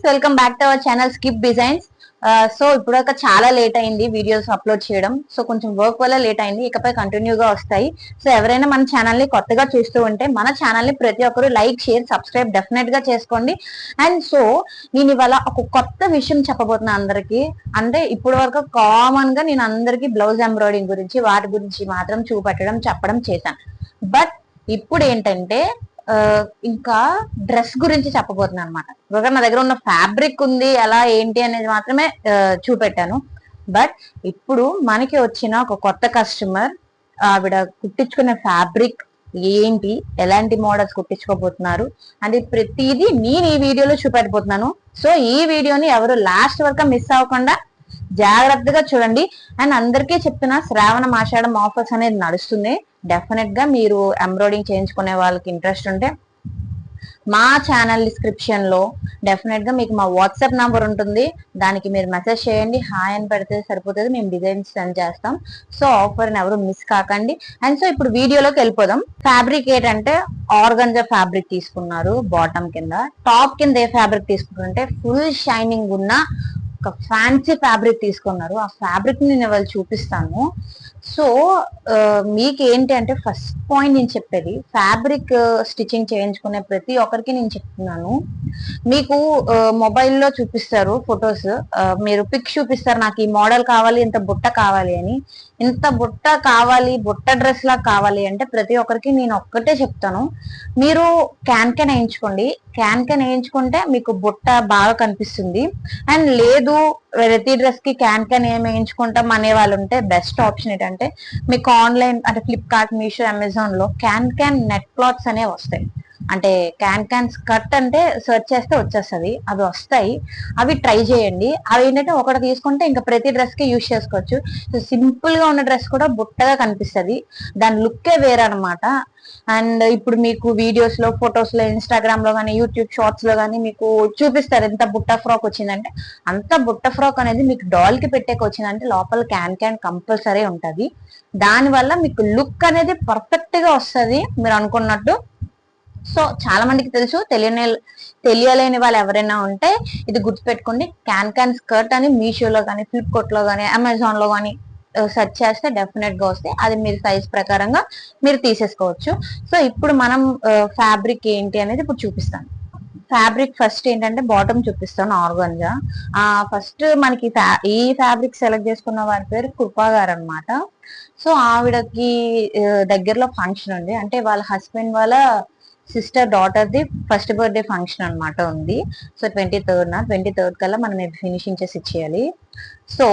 Welcome back to our channel skip designs. So ఇప్పుడు చాలా late అయింది వీడియోస్ అప్లోడ్ చేయడం. సో కొంచెం వర్క్ వల్ల లేట్ అయింది, ఇకపై కంటిన్యూగా వస్తాయి. సో ఎవరైనా మన ఛానల్ ని కొత్తగా చూస్తూ ఉంటే మన ఛానల్ ని ప్రతి ఒక్కరు లైక్, షేర్, సబ్స్క్రైబ్ డెఫినెట్ గా చేసుకోండి. అండ్ సో నేను ఇవాళ ఒక కొత్త విషయం చెప్పబోతున్నా అందరికి. అంటే ఇప్పటి వరకు కామన్ గా నేను అందరికి బ్లౌజ్ ఎంబ్రాయిడింగ్ గురించి వాటి గురించి మాత్రం చూపెట్టడం చెప్పడం చేశాను. బట్ ఇప్పుడు ఏంటంటే ఇంకా డ్రెస్ గురించి చెప్పబోతున్నాను అనమాట. నా దగ్గర ఉన్న ఫ్యాబ్రిక్ ఉంది, ఎలా ఏంటి అనేది మాత్రమే చూపెట్టాను. బట్ ఇప్పుడు మనకి వచ్చిన ఒక కొత్త కస్టమర్, ఆవిడ కుట్టించుకునే ఫ్యాబ్రిక్ ఏంటి, ఎలాంటి మోడల్స్ కుట్టించుకోబోతున్నారు అని ప్రతిదీ నేను ఈ వీడియోలో చూపెట్టబోతున్నాను. సో ఈ వీడియోని ఎవరు లాస్ట్ వరకు మిస్ అవ్వకుండా జాగ్రత్తగా చూడండి. అండ్ అందరికీ చెప్తున్నా, శ్రావణ ఆషాఢం ఆఫర్స్ అనేది నడుస్తుంది. డెఫినెట్ గా మీరు ఎంబ్రాయిడింగ్ చేయించుకునే వాళ్ళకి ఇంట్రెస్ట్ ఉంటే మా ఛానల్ డిస్క్రిప్షన్ లో డెఫినెట్ గా మీకు మా వాట్సాప్ నంబర్ ఉంటుంది. దానికి మీరు మెసేజ్ చేయండి, హాయ్ అని పెడితే సరిపోతుంది, మేము డిజైన్స్ సెండ్ చేస్తాం. సో ఆఫర్ ని ఎవరు మిస్ కాకండి. అండ్ సో ఇప్పుడు వీడియోలోకి వెళ్ళిపోదాం. ఫ్యాబ్రిక్ ఏంటంటే ఆర్గంజా ఫ్యాబ్రిక్ తీసుకున్నారు బాటమ్ కింద, టాప్ కింద ఏ ఫ్యాబ్రిక్ తీసుకున్నారంటే ఫుల్ షైనింగ్ ఉన్న ఒక ఫ్యాన్సీ ఫ్యాబ్రిక్ తీసుకున్నారు. ఆ ఫ్యాబ్రిక్ ని నేను వాళ్ళు చూపిస్తాను. సో మీకు ఏంటి అంటే ఫస్ట్ పాయింట్ నేను చెప్పేది, ఫ్యాబ్రిక్ స్టిచ్చింగ్ చేయించుకునే ప్రతి ఒక్కరికి నేను చెప్తున్నాను. మీకు మొబైల్లో చూపిస్తారు ఫొటోస్, మీరు పిక్ చూపిస్తారు, నాకు ఈ మోడల్ కావాలి, ఇంత బుట్ట కావాలి అని. ఇంత బుట్ట కావాలి, బుట్ట డ్రెస్ లా కావాలి అంటే ప్రతి ఒక్కరికి నేను ఒక్కటే చెప్తాను, మీరు క్యాన్ వేయించుకోండి. క్యాన్ వేయించుకుంటే మీకు బుట్ట బాగా కనిపిస్తుంది. అండ్ లేదు ప్రతి డ్రెస్ కి క్యాన్ ఏం వేయించుకుంటాం అనే వాళ్ళు ఉంటే బెస్ట్ ఆప్షన్ ఏంటంటే మీకు ఆన్లైన్ అంటే ఫ్లిప్కార్ట్, మీషో, అమెజాన్ లో క్యాన్ నెట్ క్లాత్స్ అనేవి వస్తాయి. అంటే క్యాన్ స్కర్ట్ అంటే సెర్చ్ చేస్తే వచ్చేస్తుంది, అవి వస్తాయి. అవి ట్రై చేయండి. అవి ఏంటంటే ఒకటి తీసుకుంటే ఇంకా ప్రతి డ్రెస్ కి యూజ్ చేసుకోవచ్చు. సో సింపుల్ గా ఉన్న డ్రెస్ కూడా బుట్టగా కనిపిస్తుంది, దాని లుక్కే వేరనమాట. అండ్ ఇప్పుడు మీకు వీడియోస్ లో, ఫొటోస్ లో, ఇన్స్టాగ్రామ్ లో కానీ, యూట్యూబ్ షార్ట్స్ లో కానీ మీకు చూపిస్తారు ఎంత బుట్ట ఫ్రాక్ వచ్చిందంటే. అంత బుట్ట ఫ్రాక్ అనేది మీకు డాల్ కి పెట్టేకి వచ్చిందంటే లోపల క్యాన్ కంపల్సరీ ఉంటది. దాని వల్ల మీకు లుక్ అనేది పర్ఫెక్ట్ గా వస్తుంది మీరు అనుకున్నట్టు. సో చాలా మందికి తెలుసు, తెలియలేని వాళ్ళు ఎవరైనా ఉంటే ఇది గుర్తుపెట్టుకోండి. క్యాన్ స్కర్ట్ అని మీషోలో కానీ, ఫ్లిప్కార్ట్ లో కానీ, అమెజాన్ లో కానీ సెర్చ్ చేస్తే డెఫినెట్ గా వస్తాయి. అది మీరు సైజ్ ప్రకారంగా మీరు తీసేసుకోవచ్చు. సో ఇప్పుడు మనం ఫ్యాబ్రిక్ ఏంటి అనేది ఇప్పుడు చూపిస్తాను. ఫ్యాబ్రిక్ ఫస్ట్ ఏంటంటే బాటమ్ చూపిస్తాను, ఆర్గంజా. ఫస్ట్ మనకి ఈ ఫ్యాబ్రిక్ సెలెక్ట్ చేసుకున్న వారి పేరు కృపా గారు అనమాట. సో ఆవిడకి దగ్గరలో ఫంక్షన్ ఉంది, అంటే వాళ్ళ హస్బెండ్ వాళ్ళ sister daughter the first birthday function అనమాట ఉంది. సో 23rd కల్లా మనం ఫినిషింగ్ చేసి ఇచ్చేయాలి. సో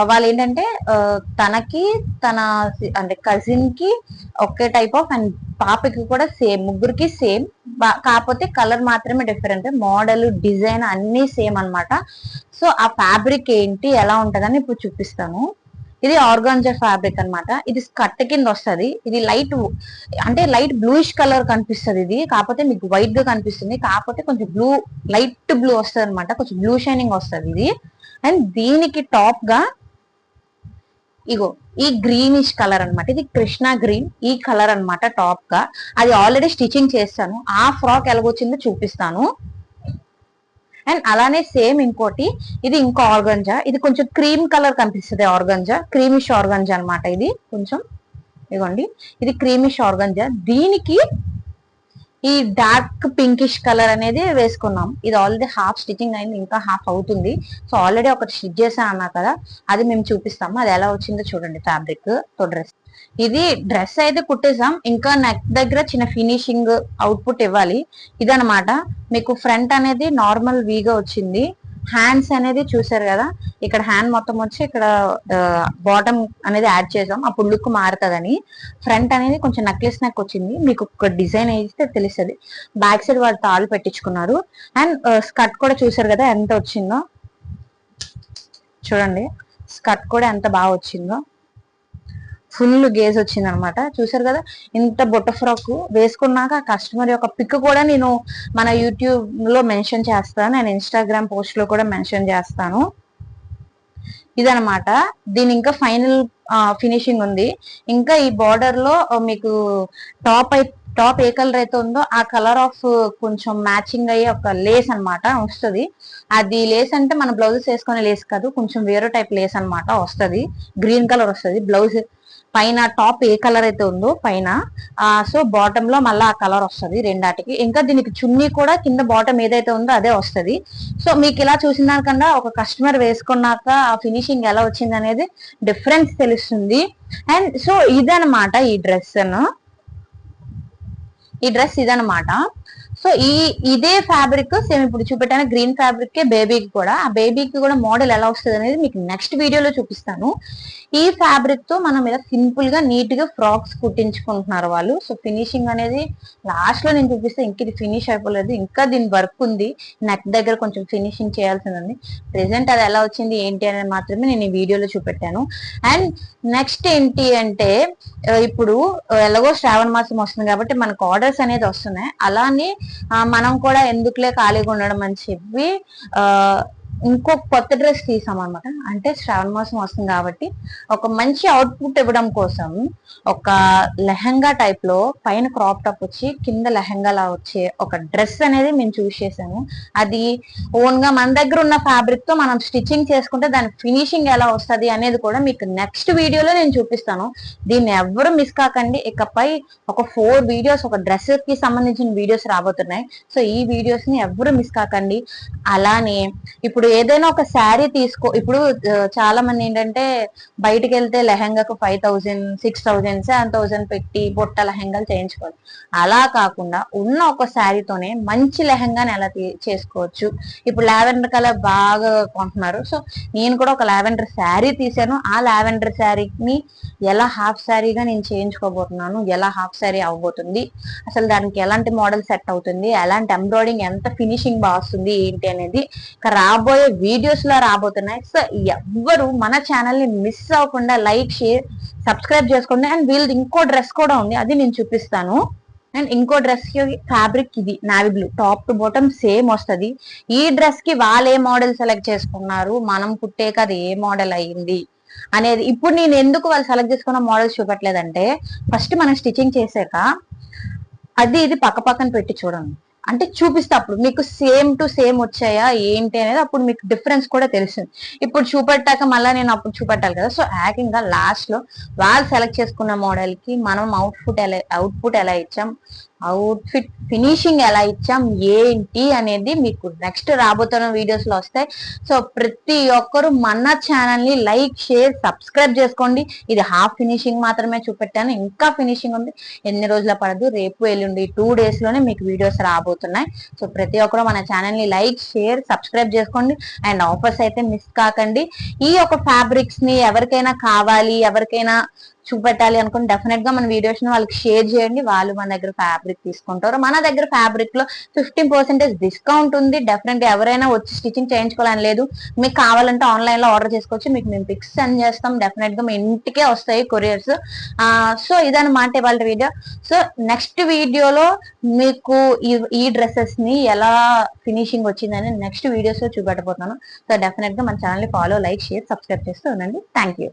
వాళ్ళు ఏంటంటే తనకి తన అంటే కజిన్ కి ఒకే టైప్ ఆఫ్, అండ్ పాపకి కూడా సేమ్, ముగ్గురికి సేమ్, కాకపోతే కలర్ మాత్రమే డిఫరెంట్, మోడల్, డిజైన్ అన్ని సేమ్ అనమాట. సో ఆ ఫ్యాబ్రిక్ ఏంటి, ఎలా ఉంటదని ఇప్పుడు చూపిస్తాను. ఇది ఆర్గాంజా ఫ్యాబ్రిక్ అనమాట. ఇది స్కర్ట్ కింద వస్తుంది. ఇది లైట్ బ్లూయిష్ కలర్ కనిపిస్తుంది. ఇది కాకపోతే మీకు వైట్ గా కనిపిస్తుంది, కాకపోతే కొంచెం లైట్ బ్లూ వస్తుంది అనమాట, కొంచెం బ్లూ షైనింగ్ వస్తుంది ఇది. అండ్ దీనికి టాప్ గా ఇగో ఈ గ్రీనిష్ కలర్ అనమాట, ఇది కృష్ణ గ్రీన్, ఈ కలర్ అనమాట టాప్ గా. అది ఆల్రెడీ స్టిచ్చింగ్ చేస్తాను, ఆ ఫ్రాక్ ఎలాగొచ్చిందో చూపిస్తాను. అండ్ అలానే సేమ్ ఇంకోటి, ఇది ఇంకో ఆర్గంజా, ఇది కొంచెం క్రీమ్ కలర్ కనిపిస్తుంది ఆర్గంజా, క్రీమిష్ ఆర్గంజా అనమాట. ఇది కొంచెం ఇదిగోండి, ఇది క్రీమిష్ ఆర్గంజా. దీనికి ఈ డార్క్ పింకిష్ కలర్ అనేది వేసుకున్నాం. ఇది ఆల్రెడీ హాఫ్ స్టిచ్చింగ్ అయింది, ఇంకా హాఫ్ అవుతుంది. సో ఆల్రెడీ ఒకటి స్టిచ్ చేశాను అన్నా కదా, అది మేము చూపిస్తాము. అది ఎలా వచ్చిందో చూడండి ఫ్యాబ్రిక్ తో డ్రెస్. ఇది డ్రెస్ అయితే కుట్టేసాం, ఇంకా నెక్ దగ్గర చిన్న ఫినిషింగ్ అవుట్పుట్ ఇవ్వాలి. ఇదనమాట. మీకు ఫ్రంట్ అనేది నార్మల్ వీగా వచ్చింది. హ్యాండ్స్ అనేది చూసారు కదా, ఇక్కడ హ్యాండ్ మొత్తం వచ్చి ఇక్కడ బాటమ్ అనేది యాడ్ చేసాం, అప్పుడు లుక్ మారుతుందని. ఫ్రంట్ అనేది కొంచెం నెక్లెస్ నెక్ వచ్చింది, మీకు ఒక డిజైన్ వేస్తే తెలుస్తుంది. బ్యాక్ సైడ్ వాళ్ళు తాళ్ళు పెట్టించుకున్నారు. అండ్ స్కర్ట్ కూడా చూసారు కదా ఎంత వచ్చిందో, చూడండి స్కర్ట్ కూడా ఎంత బాగా వచ్చిందో, ఫుల్ గేజ్ వచ్చింది అనమాట. చూసారు కదా, ఇంత బుట్ట ఫ్రాక్ వేసుకున్నాక కస్టమర్ యొక్క పిక్ కూడా నేను మన యూట్యూబ్ లో మెన్షన్ చేస్తాను, నేను ఇన్స్టాగ్రామ్ పోస్ట్ లో కూడా మెన్షన్ చేస్తాను. ఇదనమాట. దీని ఇంకా ఫైనల్ ఫినిషింగ్ ఉంది. ఇంకా ఈ బార్డర్ లో మీకు టాప్ టాప్ ఏ కలర్ అయితే ఉందో ఆ కలర్ ఆఫ్ కొంచెం మ్యాచింగ్ అయ్యే ఒక లేస్ అన్నమాట వస్తుంది. అది లేస్ అంటే మన బ్లౌజెస్ వేసుకునే లేస్ కాదు, కొంచెం వేరే టైప్ లేస్ అన్నమాట వస్తుంది. గ్రీన్ కలర్ వస్తుంది బ్లౌజ్ పైన. టాప్ ఏ కలర్ అయితే ఉందో పైన, సో బాటమ్ లో మళ్ళీ ఆ కలర్ వస్తుంది రెండాటికి. ఇంకా దీనికి చున్నీ కూడా కింద బాటమ్ ఏదైతే ఉందో అదే వస్తుంది. సో మీకు ఇలా చూసిన దానికన్నా ఒక కస్టమర్ వేసుకున్నాక ఆ ఫినిషింగ్ ఎలా వచ్చింది అనేది డిఫరెన్స్ తెలుస్తుంది. అండ్ సో ఇదనమాట ఈ డ్రెస్ ఇదనమాట. సో ఇదే ఫ్యాబ్రిక్ సేమ్ ఇప్పుడు చూపెట్టాను గ్రీన్ ఫ్యాబ్రిక్ బేబీకి కూడా, ఆ బేబీకి కూడా మోడల్ ఎలా వస్తుంది అనేది మీకు నెక్స్ట్ వీడియోలో చూపిస్తాను. ఈ ఫ్యాబ్రిక్ తో మనం ఇలా సింపుల్ గా నీట్ గా ఫ్రాక్స్ కుట్టించుకుంటున్నారు వాళ్ళు. సో ఫినిషింగ్ అనేది లాస్ట్ లో నేను చూపిస్తే ఇంక ఇది ఫినిష్ అయిపోలేదు, ఇంకా దీని వర్క్ ఉంది. నెక్ దగ్గర కొంచెం ఫినిషింగ్ చేయాల్సింది ఉంది. ప్రెసెంట్ అది ఎలా వచ్చింది ఏంటి అనేది మాత్రమే నేను ఈ వీడియోలో చూపెట్టాను. అండ్ నెక్స్ట్ ఏంటి అంటే ఇప్పుడు ఎలాగో శ్రావణ మాసం వస్తుంది కాబట్టి మనకు ఆర్డర్స్ అనేది వస్తున్నాయి. అలానే మనం కూడా ఎందుకులే ఖాళీగా ఉండడం అని చెప్పి ఇంకో కొత్త డ్రెస్ తీసాం అనమాట. అంటే శ్రావణ మాసం వస్తుంది కాబట్టి ఒక మంచి అవుట్పుట్ ఇవ్వడం కోసం ఒక లెహంగా టైప్ లో పైన క్రాప్ టాప్ వచ్చి కింద లెహంగా లా వచ్చే ఒక డ్రెస్ అనేది మేము చూస్ చేసాము. అది ఓన్ గా మన దగ్గర ఉన్న ఫ్యాబ్రిక్ తో మనం స్టిచ్చింగ్ చేసుకుంటే దాని ఫినిషింగ్ ఎలా వస్తుంది అనేది కూడా మీకు నెక్స్ట్ వీడియోలో నేను చూపిస్తాను. దీన్ని ఎవరు మిస్ కాకండి. ఇకపై ఒక 4 వీడియోస్ ఒక డ్రెస్ కి సంబంధించిన వీడియోస్ రాబోతున్నాయి. సో ఈ వీడియోస్ ని ఎవరు మిస్ కాకండి. అలానే ఇప్పుడు ఏదైనా ఒక శారీ తీసుకో, ఇప్పుడు చాలా మంది ఏంటంటే బయటకు వెళ్తే లెహంగాకు 5000 6000 7000 పెట్టి బొట్ట లెహంగాలు చేయించుకోవాలి. అలా కాకుండా ఉన్న ఒక శారీతోనే మంచి లెహంగాని ఎలా చేసుకోవచ్చు. ఇప్పుడు లావెండర్ కలర్ బాగా కొంటున్నారు. సో నేను కూడా ఒక లావెండర్ శారీ తీసాను. ఆ లావెండర్ శారీని ఎలా హాఫ్ శారీగా నేను చేయించుకోబోతున్నాను, ఎలా హాఫ్ శారీ అవ్వబోతుంది, అసలు దానికి ఎలాంటి మోడల్ సెట్ అవుతుంది, ఎలాంటి ఎంబ్రాయిడింగ్ ఎంత ఫినిషింగ్ బాగా వస్తుంది ఏంటి అనేది రాబోయే వీడియోస్ లో రాబోతున్నాయి. సో ఎవ్వరు మన ఛానల్ ని మిస్ అవ్వకుండా లైక్ షేర్ సబ్స్క్రైబ్ చేసుకోండి. అండ్ వీళ్ళది ఇంకో డ్రెస్ కూడా ఉంది, అది నేను చూపిస్తాను. అండ్ ఇంకో డ్రెస్ కి ఫ్యాబ్రిక్ ఇది navy blue, top to bottom same వస్తుంది. ఈ డ్రెస్ కి వాళ్ళు ఏ మోడల్ సెలెక్ట్ చేసుకున్నారు, మనం కుట్టాక అది ఏ మోడల్ అయ్యింది అనేది ఇప్పుడు నేను ఎందుకు వాళ్ళు సెలెక్ట్ చేసుకున్న మోడల్స్ చూపట్లేదంటే, ఫస్ట్ మనం స్టిచ్చింగ్ చేసాక అది ఇది పక్క పక్కన పెట్టి చూడండి, అంటే చూపిస్తే అప్పుడు మీకు సేమ్ టు సేమ్ వచ్చాయా ఏంటి అనేది అప్పుడు మీకు డిఫరెన్స్ కూడా తెలుస్తుంది. ఇప్పుడు చూపెట్టాక మళ్ళీ నేను అప్పుడు చూపెట్టాలి కదా. సో యాకింగ్ గా లాస్ట్ లో వాళ్ళు సెలెక్ట్ చేసుకున్న మోడల్ కి మనం అవుట్పుట్ ఎలా ఇచ్చాం, అవుట్ఫిట్ ఫినిషింగ్ ఎలా ఇచ్చాం ఏంటి అనేది మీకు నెక్స్ట్ రాబోతున్న వీడియోస్ లో వస్తాయి. సో ప్రతి ఒక్కరు మన ఛానల్ ని లైక్ షేర్ సబ్స్క్రైబ్ చేసుకోండి. ఇది హాఫ్ ఫినిషింగ్ మాత్రమే చూపెట్టాను, ఇంకా ఫినిషింగ్ ఉంది. ఎన్ని రోజుల పడదు, రేపు ఎల్లుండి 2 days లోనే మీకు వీడియోస్ రాబోతున్నాయి. సో ప్రతి ఒక్కరు మన ఛానల్ ని లైక్ షేర్ సబ్స్క్రైబ్ చేసుకోండి. అండ్ ఆఫర్స్ అయితే మిస్ కాకండి. ఈ యొక్క ఫ్యాబ్రిక్స్ ని ఎవరికైనా కావాలి, ఎవరికైనా చూపెట్టాలి అనుకుని డెఫినెట్ గా మన వీడియోస్ ని వాళ్ళకి షేర్ చేయండి. వాళ్ళు మన దగ్గర ఫ్యాబ్రిక్ తీసుకుంటారు. మన దగ్గర ఫ్యాబ్రిక్ లో 15% డిస్కౌంట్ ఉంది. డెఫినెట్ గా ఎవరైనా వచ్చి స్టిచ్చింగ్ చేయించుకోవాలని లేదు, మీకు కావాలంటే ఆన్లైన్ లో ఆర్డర్ చేసుకోవచ్చు. మీకు మేము పిక్స్ సెండ్ చేస్తాం, డెఫినెట్ గా మీ ఇంటికే వస్తాయి కొరియర్స్. సో ఇదన్నమాట ఇవాళ వీడియో. సో నెక్స్ట్ వీడియోలో మీకు ఈ డ్రెస్సెస్ ని ఎలా ఫినిషింగ్ వచ్చిందని నెక్స్ట్ వీడియోస్ లో చూపెట్టబోతున్నాను. సో డెఫినెట్ గా మన ఛానల్ ని ఫాలో లైక్ షేర్ సబ్స్క్రైబ్ చేస్తూ ఉండండి. Thank you.